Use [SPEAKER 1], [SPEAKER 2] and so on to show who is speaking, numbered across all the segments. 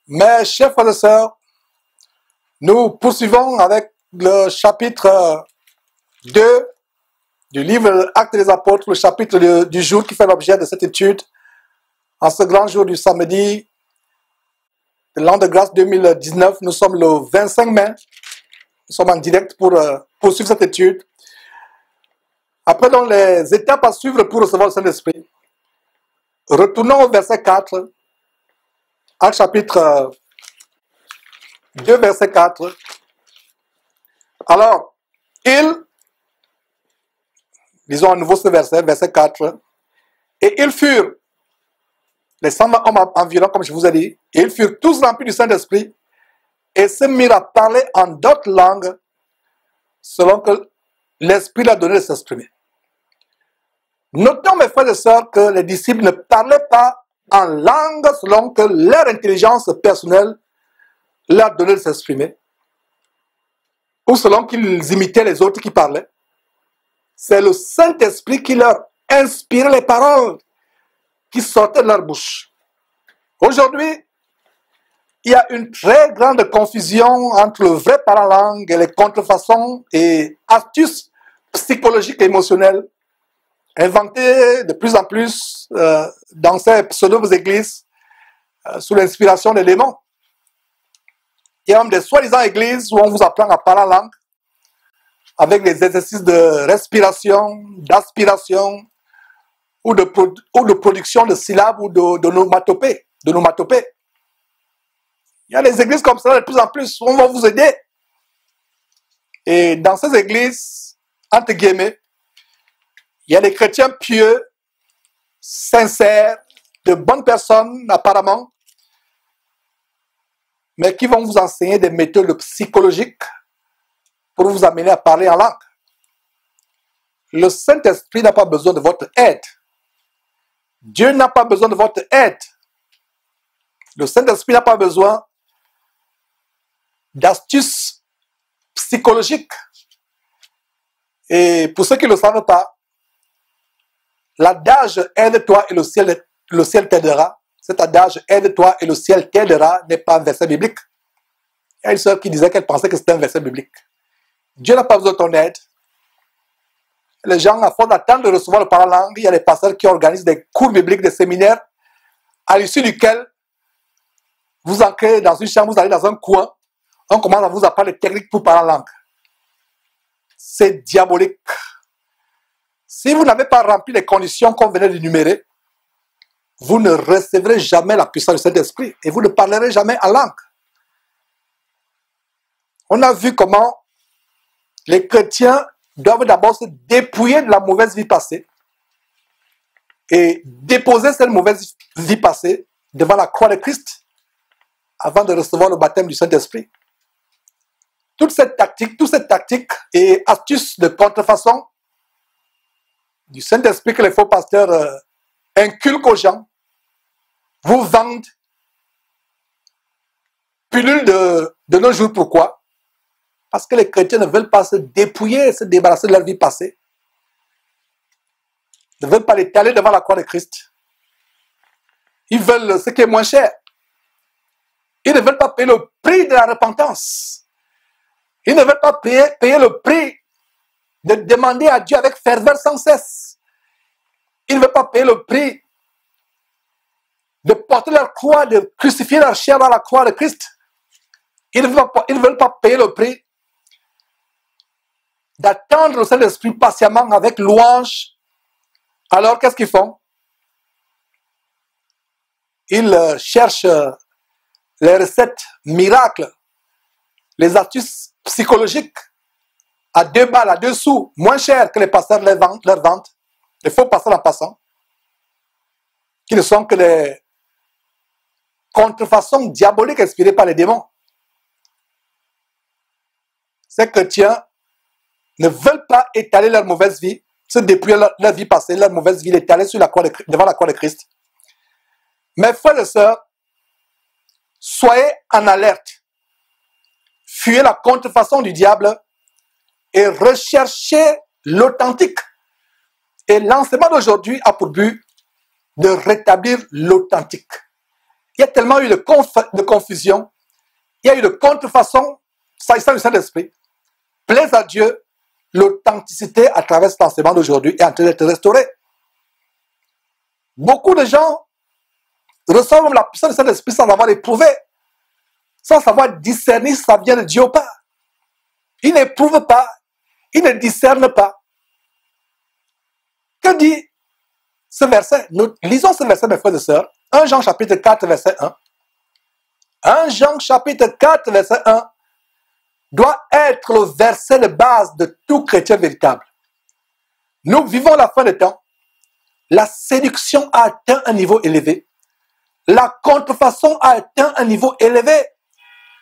[SPEAKER 1] Mes chers frères et sœurs, nous poursuivons avec le chapitre 2 du livre Actes des Apôtres, le chapitre du jour qui fait l'objet de cette étude. En ce grand jour du samedi de l'an de grâce 2019, nous sommes le 25 mai. Nous sommes en direct pour poursuivre cette étude. Après donc les étapes à suivre pour recevoir le Saint-Esprit, retournons au verset 4, Actes chapitre 2, verset 4. Alors, lisons à nouveau ce verset, verset 4. Et ils furent, les 120 hommes environ, comme je vous ai dit, et ils furent tous remplis du Saint-Esprit et se mirent à parler en d'autres langues selon que l'Esprit leur donnait de s'exprimer. Notons, mes frères et sœurs, que les disciples ne parlaient pas en langue selon que leur intelligence personnelle leur donnait de s'exprimer, ou selon qu'ils imitaient les autres qui parlaient. C'est le Saint-Esprit qui leur inspirait les paroles qui sortaient de leur bouche. Aujourd'hui, il y a une très grande confusion entre le vrai parler en langue et les contrefaçons et astuces psychologiques et émotionnelles inventées de plus en plus dans ces pseudo-églises sous l'inspiration des démons. Il y a même des soi-disant églises où on vous apprend à parler en langue avec des exercices de respiration, d'aspiration ou de production de syllabes ou d'onomatopées. Il y a des églises comme ça de plus en plus où on va vous aider. Et dans ces églises, entre guillemets, il y a des chrétiens pieux, sincères, de bonnes personnes apparemment, mais qui vont vous enseigner des méthodes psychologiques pour vous amener à parler en langue. Le Saint-Esprit n'a pas besoin de votre aide. Dieu n'a pas besoin de votre aide. Le Saint-Esprit n'a pas besoin d'astuces psychologiques. Et pour ceux qui ne le savent pas, l'adage « aide-toi et le ciel t'aidera », cet adage « aide-toi et le ciel t'aidera » n'est pas un verset biblique. Il y a une sœur qui disait qu'elle pensait que c'était un verset biblique. Dieu n'a pas besoin de ton aide. Les gens, à force d'attendre de recevoir le parler en langue, il y a des pasteurs qui organisent des cours bibliques, des séminaires, à l'issue duquel vous entrez dans une chambre, vous allez dans un coin, on commence à vous apprendre les techniques pour parler en langue. C'est diabolique. Si vous n'avez pas rempli les conditions qu'on venait d'énumérer, vous ne recevrez jamais la puissance du Saint-Esprit et vous ne parlerez jamais en langue. On a vu comment les chrétiens doivent d'abord se dépouiller de la mauvaise vie passée et déposer cette mauvaise vie passée devant la croix de Christ avant de recevoir le baptême du Saint-Esprit. Toute cette tactique et astuces de contrefaçon du Saint-Esprit que les faux pasteurs inculquent aux gens, vous vendent, pullulent de nos jours. Pourquoi? Parce que les chrétiens ne veulent pas se dépouiller, se débarrasser de leur vie passée. Ils ne veulent pas l'étaler devant la croix de Christ. Ils veulent ce qui est moins cher. Ils ne veulent pas payer le prix de la repentance. Ils ne veulent pas payer le prix de demander à Dieu avec ferveur sans cesse. Ils ne veulent pas payer le prix de porter leur croix, de crucifier leur chair à la croix de Christ. Ils ne veulent pas payer le prix d'attendre le Saint-Esprit patiemment avec louange. Alors, qu'est-ce qu'ils font? Ils cherchent les recettes miracles, les astuces psychologiques à 2 balles, à 2 sous, moins cher que les pasteurs leur vendent, les faux pasteurs en passant, qui ne sont que des contrefaçons diaboliques inspirées par les démons. Ces chrétiens ne veulent pas étaler leur mauvaise vie, se dépouiller leur vie passée, leur mauvaise vie, l'étaler devant la croix de Christ. Mes frères et sœurs, soyez en alerte. Fuyez la contrefaçon du diable et recherchez l'authentique. Et l'enseignement d'aujourd'hui a pour but de rétablir l'authentique. il y a tellement eu de confusion, il y a eu de contrefaçon, s'agissant du Saint-Esprit. Plaise à Dieu, l'authenticité à travers cet enseignement d'aujourd'hui est en train d'être restaurée. Beaucoup de gens reçoivent la puissance du Saint-Esprit sans avoir éprouvé, sans savoir discerner si ça vient de Dieu ou pas. Ils n'éprouvent pas, ils ne discernent pas. Que dit ce verset? Nous lisons ce verset, mes frères et sœurs. 1 Jean chapitre 4, verset 1. 1 Jean chapitre 4, verset 1 doit être le verset de base de tout chrétien véritable. Nous vivons la fin des temps. La séduction a atteint un niveau élevé. La contrefaçon a atteint un niveau élevé.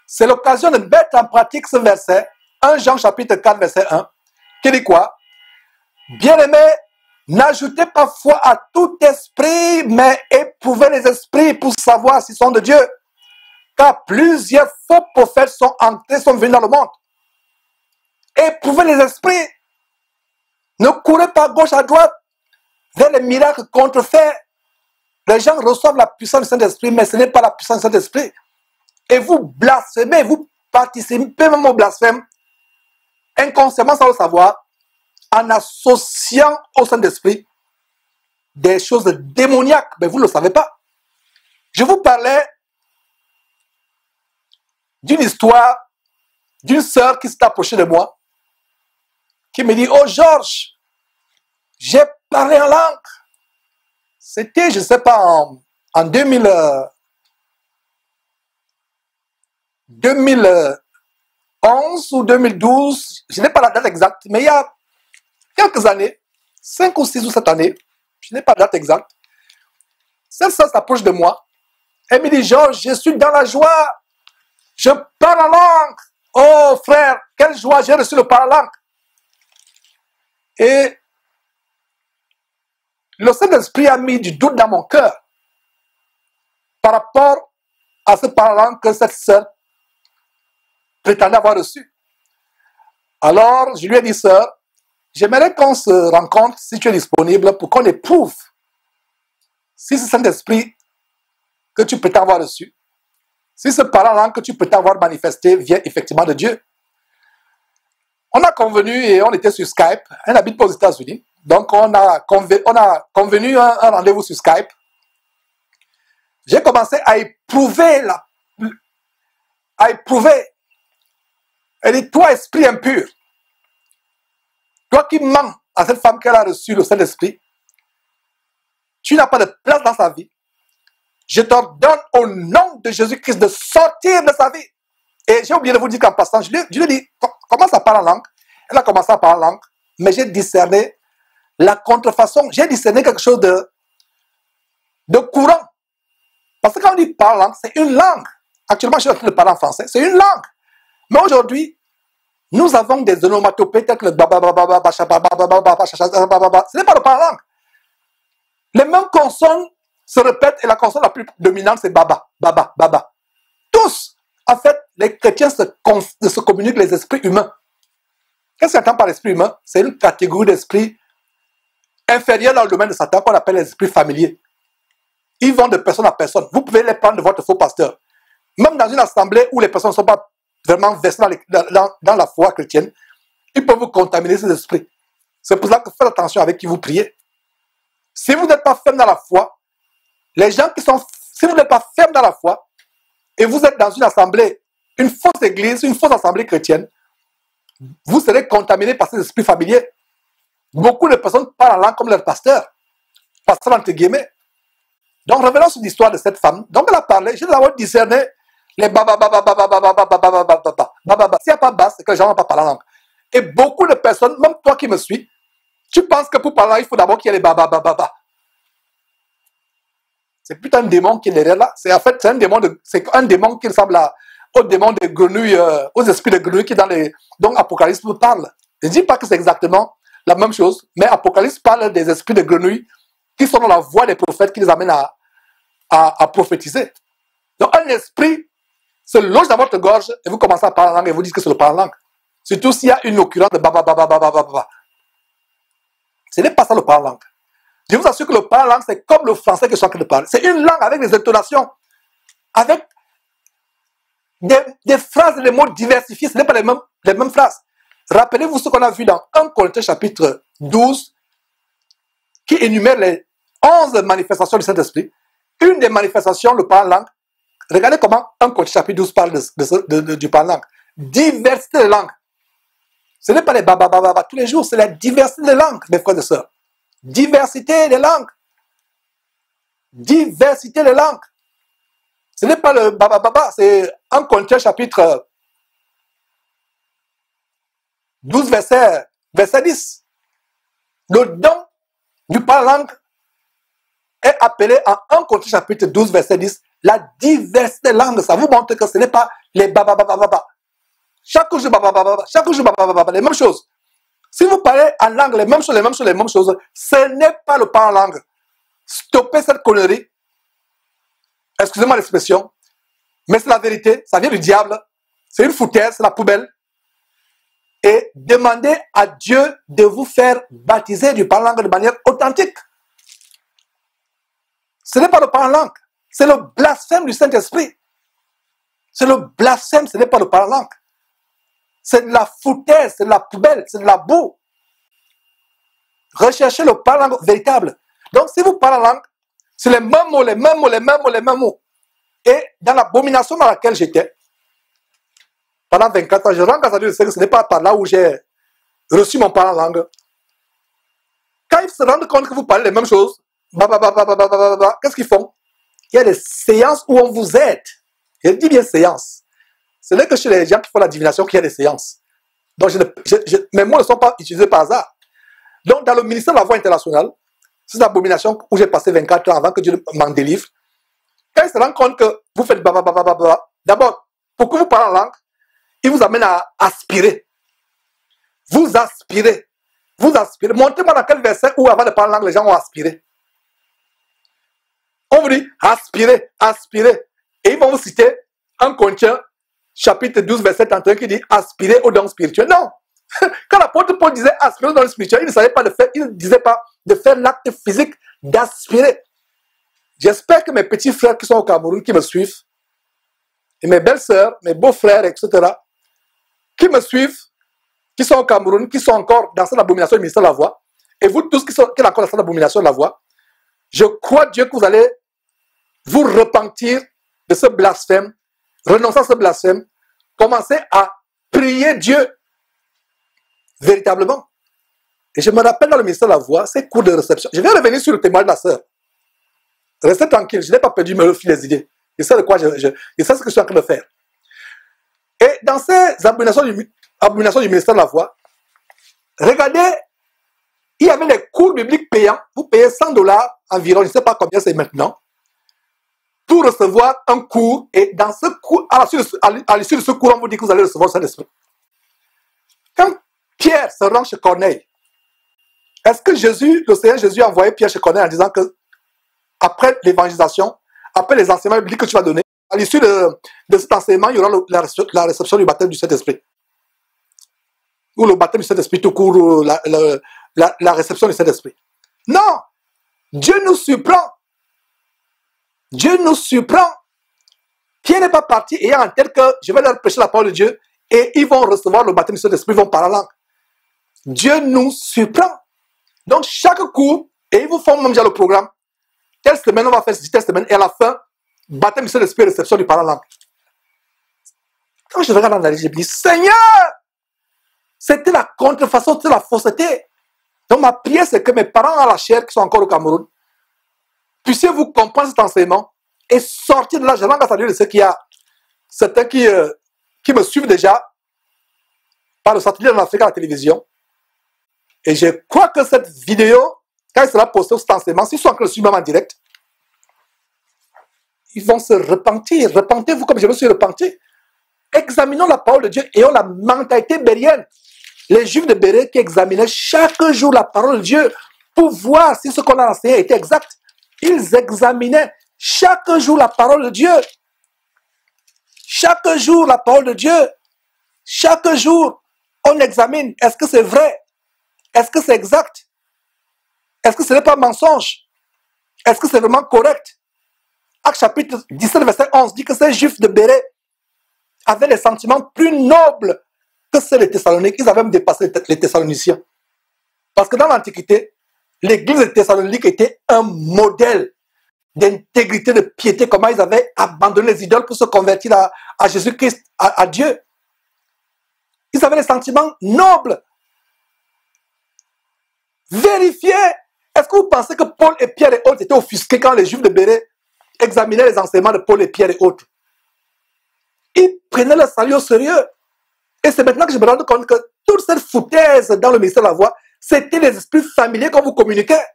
[SPEAKER 1] C'est l'occasion de mettre en pratique ce verset, 1 Jean chapitre 4, verset 1, qui dit quoi? Bien-aimés, n'ajoutez pas foi à tout esprit, mais éprouvez les esprits pour savoir s'ils sont de Dieu. Car plusieurs faux prophètes sont venus dans le monde. Éprouvez les esprits. Ne courez pas à gauche à droite vers les miracles contrefaits. Les gens reçoivent la puissance du Saint-Esprit, mais ce n'est pas la puissance du Saint-Esprit. Et vous blasphémez, vous participez même au blasphème, inconsciemment sans le savoir, en associant au Saint-Esprit des choses démoniaques, mais vous ne le savez pas. Je vous parlais d'une histoire d'une sœur qui s'est approchée de moi, qui me dit, oh Georges, j'ai parlé en langue. C'était, je ne sais pas, en 2011 ou 2012, je n'ai pas la date exacte, mais il y a quelques années, 5 ou 6 ou 7 années, je n'ai pas la date exacte, cette sœur s'approche de moi, elle me dit, Georges, je suis dans la joie, je parle en langue. Oh frère, quelle joie, j'ai reçu le parler en langue. Et le Saint-Esprit a mis du doute dans mon cœur par rapport à ce parler en langue que cette sœur prétendait avoir reçu. Alors, je lui ai dit, sœur, j'aimerais qu'on se rencontre, si tu es disponible, pour qu'on éprouve si ce Saint-Esprit que tu prétends avoir reçu, si ce parler en langue que tu prétends avoir manifesté vient effectivement de Dieu. On a convenu et on était sur Skype. Elle n'habite pas aux États-Unis. Donc, on a convenu un rendez-vous sur Skype. J'ai commencé à éprouver Elle dit, toi, esprit impur, toi qui mens à cette femme qu'elle a reçu le Saint-Esprit, tu n'as pas de place dans sa vie. Je t'ordonne au nom de Jésus-Christ de sortir de sa vie. Et j'ai oublié de vous dire qu'en passant, je lui ai dit, commence à parler en langue. Elle a commencé à parler en langue, mais j'ai discerné la contrefaçon. J'ai discerné quelque chose de courant. Parce que quand on dit parler en langue, c'est une langue. Actuellement, je suis en train de parler en français, c'est une langue. Mais aujourd'hui, nous avons des onomatopées telles que le ce n'est pas le parler en langue. Les mêmes consonnes se répètent et la consonne la plus dominante, c'est baba, baba, baba. Tous, en fait, les chrétiens se communiquent les esprits humains. Qu'est-ce qu'on entend par l'esprit humain? C'est une catégorie d'esprit inférieure dans le domaine de Satan qu'on appelle les esprits familiers. Ils vont de personne à personne. Vous pouvez les prendre de votre faux pasteur. Même dans une assemblée où les personnes ne sont pas vraiment versées dans la foi chrétienne, ils peuvent vous contaminer ces esprits. C'est pour ça que faites attention avec qui vous priez. Si vous n'êtes pas ferme dans la foi, si vous n'êtes pas ferme dans la foi, et vous êtes dans une assemblée, une fausse église, une fausse assemblée chrétienne, vous serez contaminé par ces esprits familiers. Beaucoup de personnes parlent en langue comme leur pasteur entre guillemets. Donc revenons sur l'histoire de cette femme. Donc elle a parlé, je dois discerner les baba. S'il n'y a pas bas, c'est que les gens n'ont pas parlé en langue. Et beaucoup de personnes, même toi qui me suis, tu penses que pour parler, il faut d'abord qu'il y ait les baba. C'est plutôt un démon qui est derrière là. C'est un démon qui ressemble au démon des grenouilles, aux esprits de grenouilles qui dont Apocalypse parle. Je ne dis pas que c'est exactement la même chose, mais Apocalypse parle des esprits de grenouilles qui sont dans la voie des prophètes qui les amènent à prophétiser. Donc un esprit se loge dans votre gorge et vous commencez à parler en langue et vous dites que c'est le parler en langue. Surtout s'il y a une occurrence de baba. Ce n'est pas ça le parler en langue. Je vous assure que le parler en langue, c'est comme le français que je suis en train de parler. C'est une langue avec des intonations. avec des phrases et des mots diversifiés. Ce n'est pas les mêmes phrases. Rappelez-vous ce qu'on a vu dans 1 Corinthiens chapitre 12, qui énumère les 11 manifestations du Saint-Esprit. Une des manifestations, le parler en langue. Regardez comment 1 Corinthiens chapitre 12 parle du parler en langue. Diversité de langues. Ce n'est pas les babababa tous les jours, c'est la diversité des langues, mes frères et sœurs. Diversité des langues. Diversité des langues. Ce n'est pas le babababa, c'est 1 Corinthiens chapitre 12, verset 10. Le don du parler en langue est appelé en 1 Corinthiens chapitre 12, verset 10, la diversité des langues. Ça vous montre que ce n'est pas les babababa. Chaque jour, chaque jour, les mêmes choses. Si vous parlez en langue, les mêmes choses, ce n'est pas le parler en langue. Stoppez cette connerie. Excusez-moi l'expression, mais c'est la vérité, ça vient du diable. C'est une foutaise, c'est la poubelle. Et demandez à Dieu de vous faire baptiser du parler en langue de manière authentique. Ce n'est pas le parler en langue, c'est le blasphème du Saint-Esprit. C'est le blasphème, ce n'est pas le parler en langue. C'est de la foutaise, c'est de la poubelle, c'est de la boue. Recherchez le parler en langue véritable. Donc, si vous parlez en langue, c'est les mêmes mots. Et dans l'abomination dans laquelle j'étais, pendant 24 ans, je rends grâce à Dieu, ce n'est pas par là où j'ai reçu mon parler en langue. Quand ils se rendent compte que vous parlez les mêmes choses, qu'est-ce qu'ils font? Il y a des séances où on vous aide. Je dis bien séances. Ce n'est que chez les gens qui font la divination qu'il y a des séances. Donc, mes mots ne sont pas utilisés par hasard. Donc, dans le ministère de la Voix internationale, c'est une abomination où j'ai passé 24 ans avant que Dieu m'en délivre. Quand ils se rendent compte que vous faites d'abord, pour que vous parlez en langue, il vous amène à aspirer. Vous aspirez. Montrez-moi dans quel verset où avant de parler en langue, les gens ont aspiré. On vous dit aspirer. Et ils vont vous citer 1 Corinthiens chapitre 12, verset 31 qui dit aspirer aux dons spirituels. Non. Quand l'apôtre Paul disait aspirer aux dons spirituels, il ne savait pas de faire, il ne disait pas de faire l'acte physique d'aspirer. J'espère que mes petits frères qui sont au Cameroun, qui me suivent, et mes belles sœurs, mes beaux frères, etc., qui me suivent, qui sont au Cameroun, qui sont encore dans cette abomination du ministère de la Voix, et vous tous qui êtes encore dans cette abomination de la Voix, je crois Dieu que vous allez vous repentir de ce blasphème, renoncer à ce blasphème, commencer à prier Dieu véritablement. Et je me rappelle dans le ministère de la Voix, ces cours de réception. Je vais revenir sur le témoignage de la sœur. Restez tranquille, je n'ai pas perdu me fil des idées. Je sais de quoi je sais ce que je suis en train de faire. Et dans ces abominations du ministère de la Voix, regardez, il y avait les cours bibliques payants. Vous payez $100 environ, je ne sais pas combien c'est maintenant, pour recevoir un cours. Et dans ce cours, à l'issue de ce cours, on vous dit que vous allez recevoir le Saint-Esprit. Quand Pierre se rend chez Corneille, est-ce que le Seigneur Jésus a envoyé Pierre chez Corneille en disant que après l'évangélisation, après les enseignements bibliques que tu vas donner, à l'issue de cet enseignement, il y aura la réception du baptême du Saint-Esprit. Ou le baptême du Saint-Esprit tout court, ou la réception du Saint-Esprit. Non! Dieu nous surprend. Dieu nous surprend. Pierre n'est pas parti ayant en tête que je vais leur prêcher la parole de Dieu et ils vont recevoir le baptême du Saint-Esprit, ils vont parler en langue. Dieu nous surprend. Donc chaque cours, et ils vous font même déjà le programme. Telle semaine, on va faire telle semaine, et à la fin, baptême du Saint-Esprit, réception du parler en langue. Quand je regarde dans la Bible, je me dis, Seigneur, c'était la contrefaçon, c'était la fausseté. Donc ma prière, c'est que mes parents à la chair, qui sont encore au Cameroun, puissiez-vous comprendre cet enseignement et sortir de là. Je rends grâce à Dieu de ceux qui a certains qui me suivent déjà par le satellite en Afrique à la télévision. Et je crois que cette vidéo, quand il sera posté cet enseignement, s'ils sont en train de suivre même en direct, ils vont se repentir. Repentez-vous comme je me suis repenti. Examinons la parole de Dieu et ayons la mentalité bérienne. Les Juifs de Bérée qui examinaient chaque jour la parole de Dieu pour voir si ce qu'on a enseigné était exact. Ils examinaient chaque jour la parole de Dieu. Chaque jour la parole de Dieu. Chaque jour, on examine. Est-ce que c'est vrai? Est-ce que c'est exact? Est-ce que ce n'est pas mensonge? Est-ce que c'est vraiment correct? Actes chapitre 17, verset 11 dit que ces Juifs de Béret avaient des sentiments plus nobles que ceux des Thessaloniques. Ils avaient même dépassé les Thessaloniciens. Parce que dans l'Antiquité, l'église de Thessalonique était un modèle d'intégrité, de piété, comment ils avaient abandonné les idoles pour se convertir à Jésus-Christ, à Dieu. Ils avaient des sentiments nobles. Vérifiez. Est-ce que vous pensez que Paul et Pierre et autres étaient offusqués quand les Juifs de Béret examinaient les enseignements de Paul et Pierre et autres? Ils prenaient le salut au sérieux. Et c'est maintenant que je me rends compte que toute cette foutaise dans le ministère de la voix, c'était les esprits familiers qu'on vous communiquait.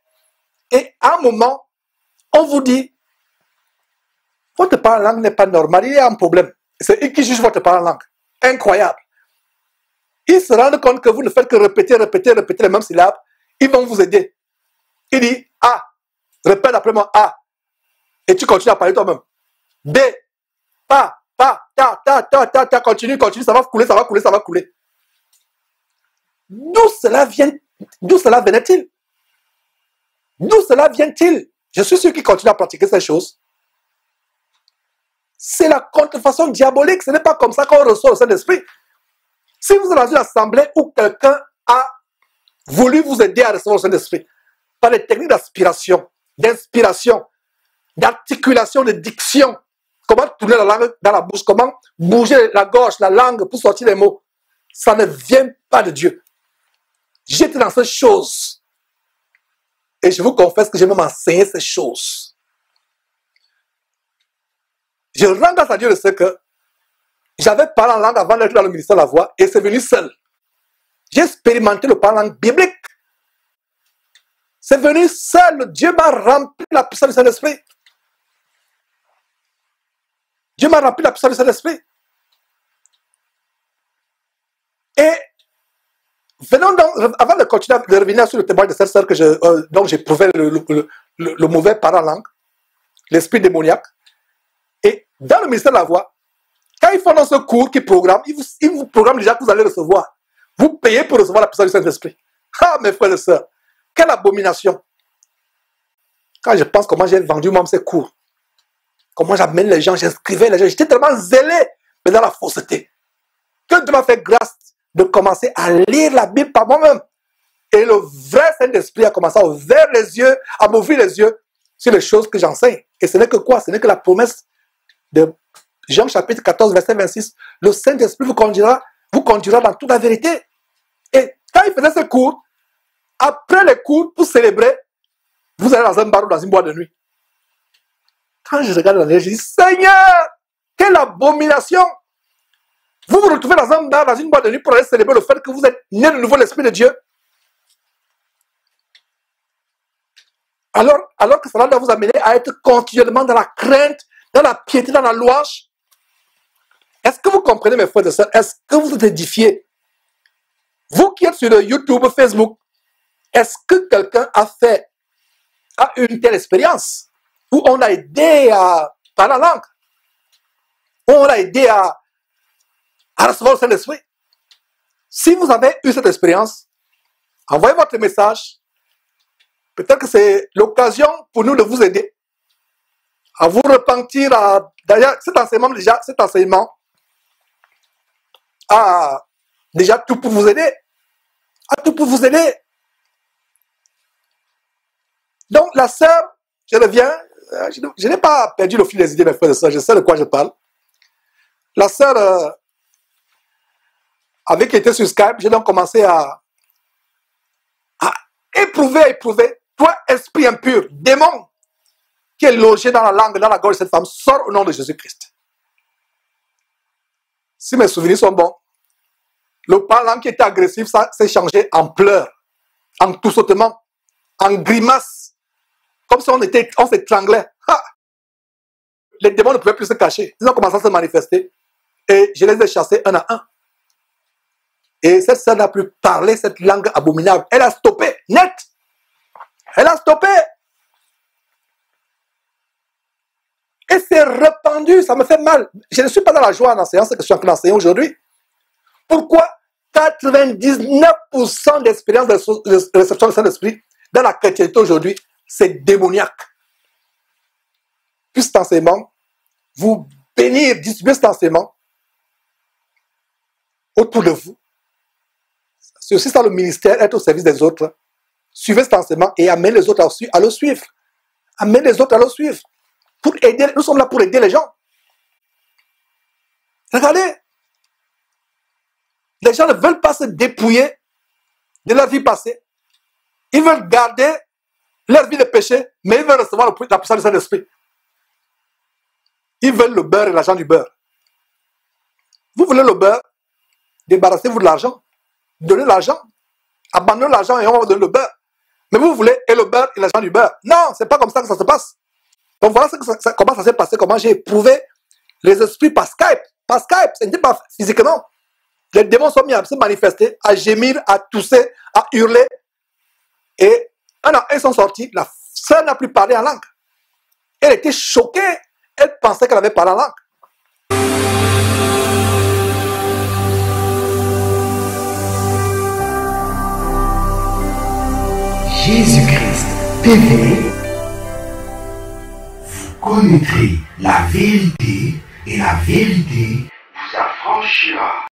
[SPEAKER 1] Et à un moment, on vous dit, votre parole langue n'est pas normale, il y a un problème. C'est eux qui jugent votre parole langue. Incroyable. Ils se rendent compte que vous ne faites que répéter les mêmes syllabes. Ils vont vous aider. Il dit A. Répète après moi A. Et tu continues à parler toi-même. B. Pa. Ta. Continue. Ça va couler. D'où cela venait-il? D'où cela vient-il? Je suis sûr qu'il continue à pratiquer ces choses. C'est la contrefaçon diabolique. Ce n'est pas comme ça qu'on reçoit le Saint-Esprit. Si vous êtes dans une assemblée où quelqu'un a voulu vous aider à recevoir le Saint-Esprit, par des techniques d'aspiration, d'inspiration, d'articulation, de diction, comment tourner la langue dans la bouche, comment bouger la gorge, la langue pour sortir les mots, ça ne vient pas de Dieu. J'étais dans ces choses. Et je vous confesse que j'ai même enseigné ces choses. Je rends grâce à Dieu de ce que j'avais parlé en langue avant d'être dans le ministère de la voix et c'est venu seul. J'ai expérimenté le parler en langue biblique. C'est venu seul. Dieu m'a rempli la puissance du Saint-Esprit. Dieu m'a rempli la puissance du Saint-Esprit. Et venons donc, avant de continuer de revenir sur le témoignage de cette sœur dont j'éprouvais le mauvais parler en langue, l'esprit démoniaque. Et dans le ministère de la voix, quand ils font dans ce cours qu'ils programment, ils vous programment déjà que vous allez recevoir. Vous payez pour recevoir la puissance du Saint-Esprit. Ah, mes frères et sœurs, quelle abomination. Quand je pense comment j'ai vendu moi ces cours, comment j'amène les gens, j'inscrivais les gens, j'étais tellement zélé, mais dans la fausseté, que Dieu m'a fait grâce de commencer à lire la Bible par moi-même. Et le vrai Saint-Esprit a commencé à ouvrir les yeux, à m'ouvrir les yeux sur les choses que j'enseigne. Et ce n'est que quoi? Ce n'est que la promesse de Jean chapitre 14, verset 26. Le Saint-Esprit vous conduira dans toute la vérité. Et quand il faisait ce cours, après les cours, pour célébrer, vous allez dans un bar ou dans une boîte de nuit. Quand je regarde dans les yeux, je dis, Seigneur, quelle abomination! Vous vous retrouvez dans un bar, dans une boîte de nuit pour aller célébrer le fait que vous êtes né de nouveau l'Esprit de Dieu. Alors que cela doit vous amener à être continuellement dans la crainte, dans la piété, dans la louange. Est-ce que vous comprenez, mes frères et sœurs? Est-ce que vous êtes édifiés? Vous qui êtes sur le YouTube, Facebook, est-ce que quelqu'un a eu une telle expérience où on a aidé par la langue, où on a aidé à recevoir le Saint-Esprit? Si vous avez eu cette expérience, envoyez votre message. Peut-être que c'est l'occasion pour nous de vous aider à vous repentir. D'ailleurs, cet enseignement a déjà tout pour vous aider. Donc, la sœur, je reviens, je n'ai pas perdu le fil des idées, mes frères et sœurs, je sais de quoi je parle. La sœur avec qui était sur Skype, j'ai donc commencé à éprouver. Toi, esprit impur, démon, qui est logé dans la langue, dans la gorge de cette femme, sort au nom de Jésus-Christ. Si mes souvenirs sont bons, le parlant qui était agressif, ça s'est changé en pleurs, en tout sautement, en grimaces, comme si on s'étranglait. Les démons ne pouvaient plus se cacher. Ils ont commencé à se manifester. Et je les ai chassés un à un. Et cette sœur n'a plus parlé cette langue abominable. Elle a stoppé, net. Elle a stoppé. Et c'est répandu, ça me fait mal. Je ne suis pas dans la joie en enseignant ce que je suis en train d'enseigner aujourd'hui. Pourquoi 99% d'expérience de réception du Saint-Esprit dans la chrétienté aujourd'hui, c'est démoniaque. puisse cet enseignement vous bénir, distribuer cet enseignement autour de vous. C'est aussi ça le ministère, être au service des autres. Suivez cet enseignement et amenez les autres à le suivre. Amenez les autres à le suivre. Pour aider, nous sommes là pour aider les gens. Regardez, les gens ne veulent pas se dépouiller de leur vie passée. Ils veulent garder leur vie de péché, mais ils veulent recevoir la puissance du Saint-Esprit. Ils veulent le beurre et l'argent du beurre. Vous voulez le beurre? Débarrassez-vous de l'argent. Donnez l'argent. Abandonnez l'argent et on va vous donner le beurre. Mais vous voulez et le beurre et l'argent du beurre. Non, c'est pas comme ça que ça se passe. Donc voilà comment ça s'est passé, comment j'ai éprouvé les esprits par Skype. Par Skype, ce n'était pas physiquement. Les démons sont mis à se manifester, à gémir, à tousser, à hurler. Et un an, ils sont sortis. La sœur n'a plus parlé en langue. Elle était choquée. Elle pensait qu'elle avait parlé en langue.
[SPEAKER 2] Jésus-Christ TV, vous connaîtrez la vérité et la vérité vous affranchira.